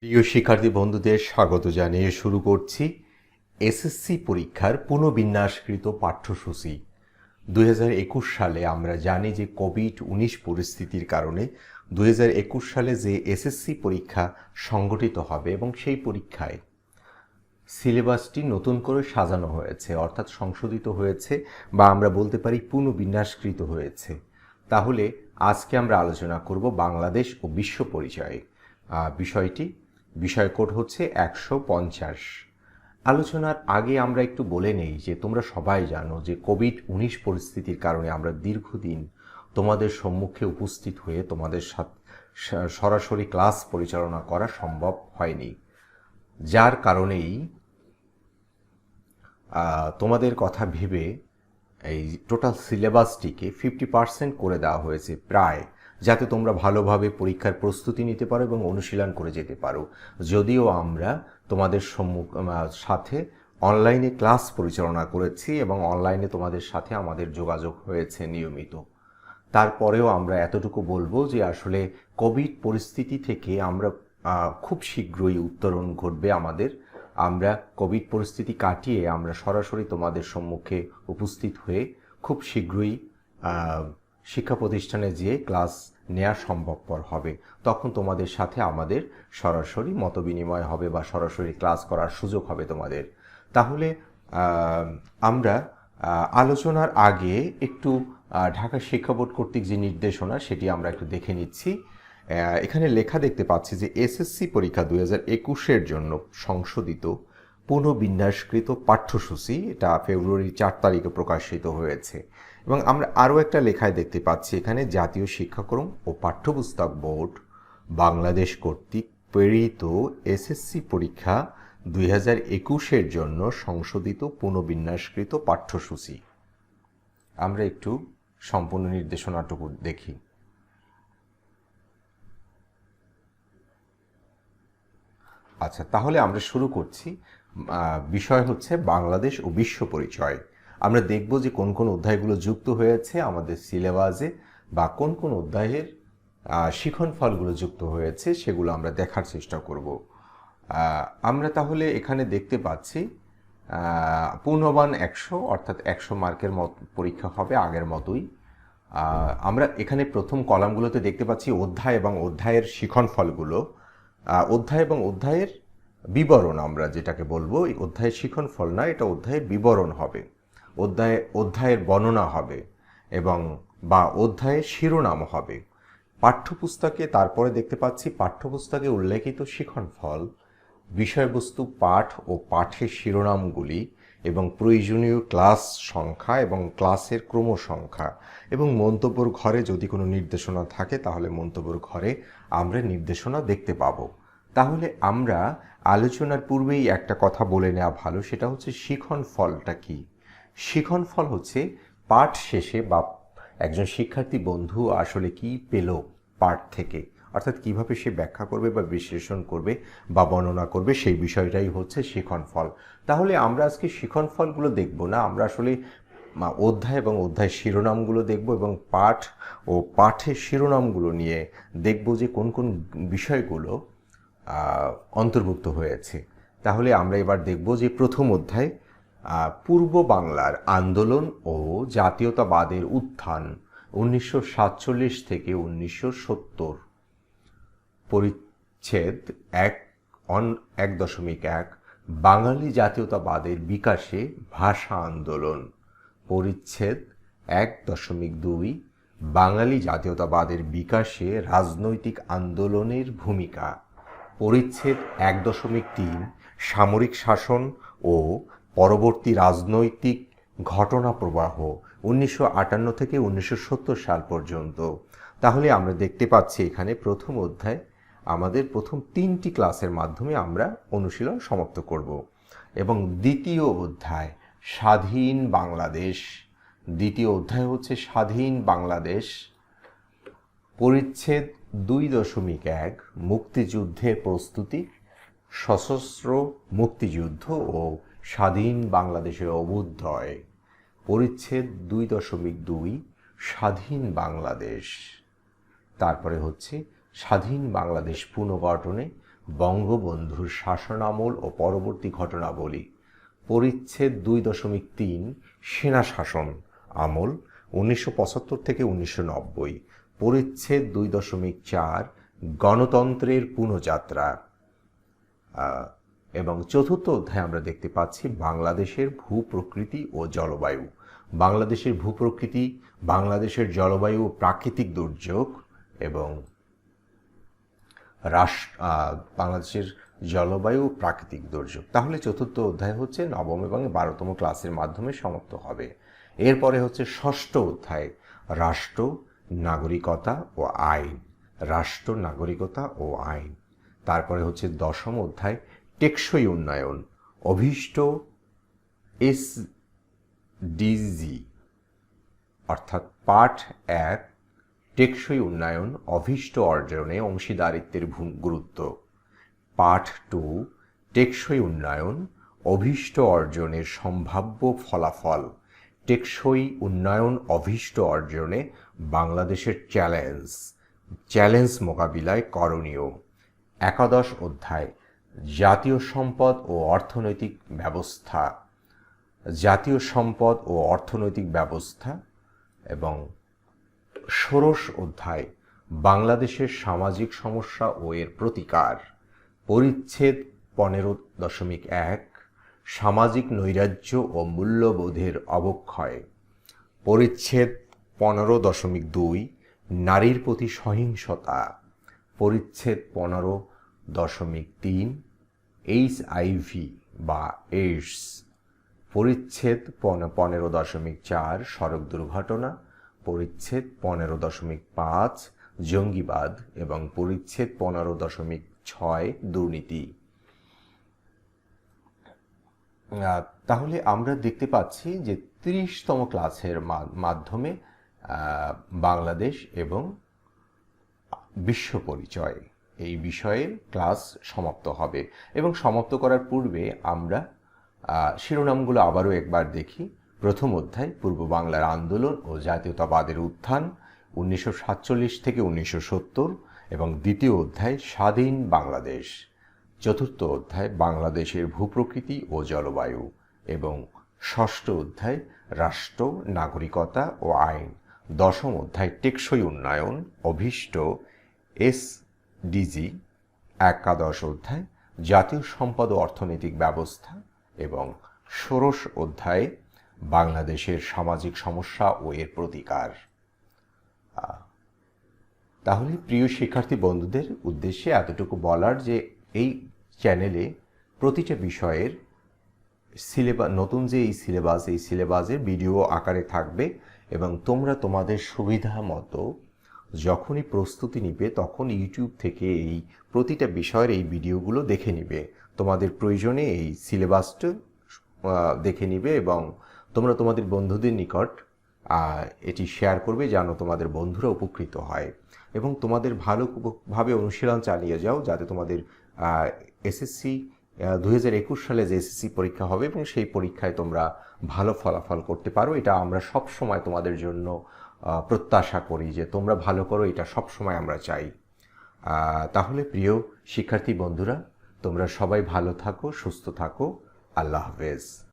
প্রিয় শিক্ষার্থী বন্ধুদের স্বাগত জানিয়ে শুরু করছি এসএসসি পরীক্ষার পুনর্বিন্যাসকৃত পাঠ্যসূচি। 2021 সালে আমরা জানি যে কোভিড-19 পরিস্থিতির কারণে 2021 সালে যে এসএসসি পরীক্ষা সংগঠিত হবে এবং সেই পরীক্ষায় সিলেবাসটি নতুন করে সাজানো হয়েছে, অর্থাৎ সংশোধিত হয়েছে বা আমরা বলতে পারি পুনর্বিন্যাসকৃত হয়েছে। তাহলে আজকে আমরা আলোচনা করব বাংলাদেশ ও বিশ্ব পরিচয়ে। বিষয় কোড হচ্ছে 150। আলোচনার আগে আমরা একটু বলে নেই যে তোমরা সবাই জানো যে কোভিড-19 পরিস্থিতির কারণে আমরা দীর্ঘদিন তোমাদের সম্মুখে উপস্থিত হয়ে তোমাদের সাথে সরাসরি ক্লাস পরিচালনা করা সম্ভব হয়নি, যার কারণেই তোমাদের কথা ভেবে এই টোটাল সিলেবাসটিকে 50% করে দেওয়া হয়েছে প্রায়, যাতে তোমরা ভালোভাবে পরীক্ষার প্রস্তুতি নিতে পারো এবং অনুশীলন করে যেতে পারো। যদিও আমরা তোমাদের সাথে অনলাইনে ক্লাস পরিচালনা করেছি এবং অনলাইনে তোমাদের সাথে আমাদের যোগাযোগ হয়েছে নিয়মিত, তারপরেও আমরা এতটুকু বলবো যে আসলে কোভিড পরিস্থিতি থেকে আমরা খুব শীঘ্রই উত্তরণ ঘটবে আমাদের। আমরা কোভিড পরিস্থিতি কাটিয়ে আমরা সরাসরি তোমাদের সম্মুখে উপস্থিত হয়ে খুব শীঘ্রই শিক্ষা প্রতিষ্ঠানে যেয়ে ক্লাস নেওয়া সম্ভবপর হবে। তখন তোমাদের সাথে আমাদের সরাসরি মতবিনিময় হবে বা সরাসরি ক্লাস করার সুযোগ হবে তোমাদের। তাহলে আমরা আলোচনার আগে একটু ঢাকা শিক্ষা বোর্ড কর্তৃক যে নির্দেশনা সেটি আমরা একটু দেখে নিচ্ছি। এখানে লেখা দেখতে পাচ্ছি যে এসএসসি পরীক্ষা 2021-এর জন্য সংশোধিত পুনর্বিন্যাসকৃত পাঠ্যসূচি, এটা ফেব্রুয়ারি 4 তারিখে প্রকাশিত হয়েছে। এবং আমরা আরও একটা লেখায় দেখতে পাচ্ছি এখানে জাতীয় শিক্ষাক্রম ও পাঠ্যপুস্তক বোর্ড বাংলাদেশ কর্তৃক প্রেরিত এসএসসি পরীক্ষা 2021-এর জন্য সংশোধিত পুনর্বিন্যাসকৃত পাঠ্যসূচি। আমরা একটু সম্পূর্ণ নির্দেশনাটুকু দেখি। আচ্ছা, তাহলে আমরা শুরু করছি। বিষয় হচ্ছে বাংলাদেশ ও বিশ্ব পরিচয়। আমরা দেখব যে কোন কোন অধ্যায়গুলো যুক্ত হয়েছে আমাদের সিলেবাসে বা কোন কোন অধ্যায়ের শিক্ষণফলগুলো যুক্ত হয়েছে সেগুলো আমরা দেখার চেষ্টা করব। আমরা তাহলে এখানে দেখতে পাচ্ছি পূর্ণমান 100, অর্থাৎ 100 মার্কের পরীক্ষা হবে আগের মতোই। আমরা এখানে প্রথম কলামগুলোতে দেখতে পাচ্ছি অধ্যায় এবং অধ্যায়ের শিক্ষণফলগুলো। অধ্যায় এবং অধ্যায়ের বিবরণ আমরা যেটাকে বলবো, এই অধ্যায়ের শিক্ষণফল না, এটা অধ্যায়ের বিবরণ হবে, অধ্যায়ের বর্ণনা হবে এবং বা অধ্যায়ের শিরোনাম হবে। পাঠ্যপুস্তকে তারপরে দেখতে পাচ্ছি পাঠ্যপুস্তকে উল্লেখিত শিক্ষণফল, বিষয়বস্তু পাঠ ও পাঠের শিরোনামগুলি এবং প্রয়োজনীয় ক্লাস সংখ্যা এবং ক্লাসের ক্রমসংখ্যা এবং মন্তব্যর ঘরে যদি কোনো নির্দেশনা থাকে তাহলে মন্তব্যর ঘরে আমরা নির্দেশনা দেখতে পাবো। তাহলে আমরা আলোচনার পূর্বেই একটা কথা বলে নেওয়া ভালো, সেটা হচ্ছে শিক্ষণফলটা কি। শিক্ষণফল হচ্ছে পাঠ শেষে বা একজন শিক্ষার্থী বন্ধু আসলে কি পেল পাঠ থেকে, অর্থাৎ কিভাবে সে ব্যাখ্যা করবে বা বিশ্লেষণ করবে বা বর্ণনা করবে, সেই বিষয়টাই হচ্ছে শিক্ষণফল। তাহলে আমরা আজকে শিক্ষণফলগুলো দেখব না, আমরা আসলে অধ্যায় এবং অধ্যায় শিরোনামগুলো দেখব এবং পাঠ ও পাঠের শিরোনামগুলো নিয়ে দেখব যে কোন কোন বিষয়গুলো অন্তর্ভুক্ত হয়েছে। তাহলে আমরা এবার দেখব যে প্রথম অধ্যায় পূর্ব বাংলার আন্দোলন ও জাতীয়তাবাদের উত্থান 1947 থেকে 1970, পরিচ্ছেদ 1.1 বাঙালি জাতীয়তাবাদের বিকাশে ভাষা আন্দোলন, পরিচ্ছেদ 1.2 বাঙালি জাতীয়তাবাদের বিকাশে রাজনৈতিক আন্দোলনের ভূমিকা, পরিচ্ছেদ 1.3 সামরিক শাসন ও পরবর্তী রাজনৈতিক ঘটনা প্রবাহ 1958 থেকে 1970 সাল পর্যন্ত। তাহলে আমরা দেখতে পাচ্ছি এখানে প্রথম অধ্যায় আমাদের প্রথম 3টি ক্লাসের মাধ্যমে আমরা অনুশীলন সমাপ্ত করব এবং দ্বিতীয় অধ্যায় স্বাধীন বাংলাদেশ, দ্বিতীয় অধ্যায় হচ্ছে স্বাধীন বাংলাদেশ, পরিচ্ছেদ 2.1 মুক্তিযুদ্ধের প্রস্তুতি, সশস্ত্র মুক্তিযুদ্ধ ও স্বাধীন বাংলাদেশের অভ্যুদয়, পরিচ্ছেদ 2.2 স্বাধীন বাংলাদেশ। তারপরে হচ্ছে স্বাধীন বাংলাদেশ পুনর্গঠনে বঙ্গবন্ধুর শাসনামল ও পরবর্তী ঘটনাবলী। পরিচ্ছেদ 2.3 সেনা শাসন আমল 1975 থেকে 1990। পরিচ্ছেদ 2.4 গণতন্ত্রের পুনঃযাত্রা। এবং চতুর্থ অধ্যায়ে আমরা দেখতে পাচ্ছি বাংলাদেশের ভূপ্রকৃতি ও জলবায়ু। বাংলাদেশের ভূপ্রকৃতি, বাংলাদেশের জলবায়ু, প্রাকৃতিক দুর্যোগ এবং বাংলাদেশের জলবায়ু প্রাকৃতিক দুর্যোগ। তাহলে চতুর্থ অধ্যায় হচ্ছে নবম এবং 12তম ক্লাসের মাধ্যমে সমাপ্ত হবে। এরপরে হচ্ছে ষষ্ঠ অধ্যায় রাষ্ট্র, নাগরিকতা ও আইন। রাষ্ট্র, নাগরিকতা ও আইন। তারপরে হচ্ছে দশম অধ্যায় টেকসই উন্নয়ন, অভীষ্ট SDG অর্থাৎ পাঠ 1 টেকসই উন্নয়ন, অভীষ্ট অর্জনে অংশীদারিত্বের গুরুত্ব। পাঠ 2 টেকসই উন্নয়ন, অভীষ্ট অর্জনের সম্ভাব্য ফলাফল। টেকসই উন্নয়ন, অভীষ্ট অর্জনে বাংলাদেশের চ্যালেঞ্জ মোকাবিলায় করণীয়। একাদশ অধ্যায় জাতীয় সম্পদ ও অর্থনৈতিক ব্যবস্থা। জাতীয় সম্পদ ও অর্থনৈতিক ব্যবস্থা। এবং ষোড়শ অধ্যায় বাংলাদেশের সামাজিক সমস্যা ও এর প্রতিকার। পরিচ্ছেদ 15.1 সামাজিক নৈরাজ্য ও মূল্যবোধের অবক্ষয়। পরিচ্ছেদ 15.2 নারীর প্রতি সহিংসতা। পরিচ্ছেদ 15.3 HIV বা এইডস। পরিচ্ছেদ 15.4 সড়ক দুর্ঘটনা। পরিচ্ছেদ 15.5 জঙ্গিবাদ এবং পরিচ্ছেদ 15.6 দুর্নীতি। তাহলে আমরা দেখতে পাচ্ছি যে 30তম ক্লাসের মাধ্যমে বাংলাদেশ এবং বিশ্ব পরিচয় এই বিষয়ের ক্লাস সমাপ্ত হবে। এবং সমাপ্ত করার পূর্বে আমরা শিরোনামগুলো আবারও একবার দেখি। প্রথম অধ্যায় পূর্ব বাংলার আন্দোলন ও জাতীয়তাবাদের উত্থান 1947 থেকে 1970 এবং দ্বিতীয় অধ্যায় স্বাধীন বাংলাদেশ। চতুর্থ অধ্যায় বাংলাদেশের ভূপ্রকৃতি ও জলবায়ু এবং ষষ্ঠ অধ্যায় রাষ্ট্র, নাগরিকতা ও আইন। দশম অধ্যায় টেকসই উন্নয়ন, অভীষ্ট SDG। একাদশ অধ্যায় জাতীয় সম্পদ ও অর্থনৈতিক ব্যবস্থা এবং ষোড়শ অধ্যায় বাংলাদেশের সামাজিক সমস্যা ও এর প্রতিকার। তাহলে প্রিয় শিক্ষার্থী বন্ধুদের উদ্দেশ্যে এতটুকু বলার যে এই চ্যানেলে প্রতিটা বিষয়ের নতুন যে এই সিলেবাসের ভিডিও আকারে থাকবে এবং তোমরা তোমাদের সুবিধা মতো যখনই প্রস্তুতি নিবে তখন ইউটিউব থেকে এই প্রতিটা বিষয়ের এই ভিডিওগুলো দেখে নিবে। তোমাদের প্রয়োজনে এই সিলেবাসটা দেখে নিবে এবং তোমরা তোমাদের বন্ধুদের নিকট এটি শেয়ার করবে যেন তোমাদের বন্ধুরা উপকৃত হয় এবং তোমাদের ভালোভাবে অনুশীলন চালিয়ে যাও যাতে তোমাদের এসএসসি 2021 সালে যে এসএসসি পরীক্ষা হবে এবং সেই পরীক্ষায় তোমরা ভালো ফলাফল করতে পারো। এটা আমরা সব সময় তোমাদের জন্য প্রত্যাশা করি যে তোমরা ভালো করো, এটা সব সময় আমরা চাই। তাহলে প্রিয় শিক্ষার্থী বন্ধুরা, তোমরা সবাই ভালো থাকো, সুস্থ থাকো। আল্লাহ হাফেজ।